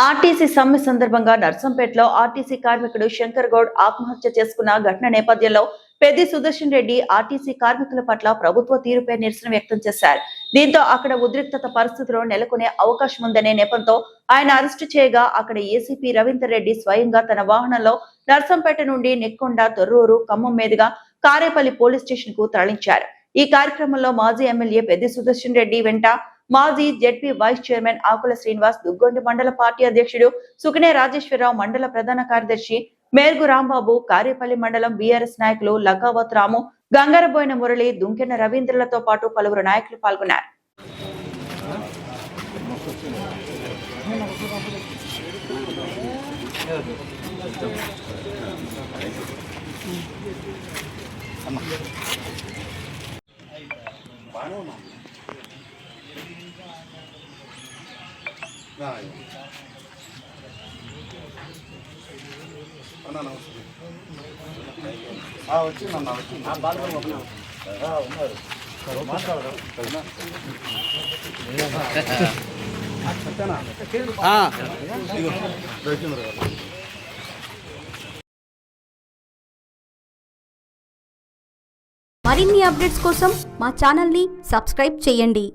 RTC సమ్మె సందర్భంగా నర్సంపేటలో RTC కార్మికుడు శంకర్ గౌడ్ ఆత్మహత్య చేసుకున్న ఘటన నేపథ్యంలో పెద్ది సుదర్శన్ రెడ్డి ఆర్టీసీ కార్మికుల పట్ల ప్రభుత్వ తీరుపై నిరసన వ్యక్తం చేశారు. దీంతో అక్కడ ఉద్రిక్తత పరిస్థితులు నెలకొనే అవకాశం ఉందనే నెపంతో ఆయన అరెస్టు చేయగా అక్కడ ఏసీపీ రవీందర్ రెడ్డి స్వయంగా తన వాహనంలో నర్సంపేట నుండి నెక్కొండ, తొర్రూరు, ఖమ్మం మీదుగా కారేపల్లి పోలీస్ స్టేషన్ కు తరలించారు. ఈ కార్యక్రమంలో మాజీ ఎమ్మెల్యే పెద్ది సుదర్శన్ రెడ్డి వెంట మాజీ జెడ్పీ వైస్ చైర్మన్ ఆకుల శ్రీనివాస్, దుగ్గొండి మండల పార్టీ అధ్యక్షుడు సుకనే రాజేశ్వరరావు, మండల ప్రధాన కార్యదర్శి మేర్గు రాంబాబు, కారేపల్లి మండలం బీఆర్ఎస్ నాయకులు లగ్గావత్ రాము, గంగారబోయిన మురళి, దుంకెన్న రవీంద్రలతో పాటు పలువురు నాయకులు పాల్గొన్నారు. వచ్చిందన్నా మరిన్ని అప్డేట్స్ కోసం మా ఛానల్ని సబ్స్క్రైబ్ చేయండి.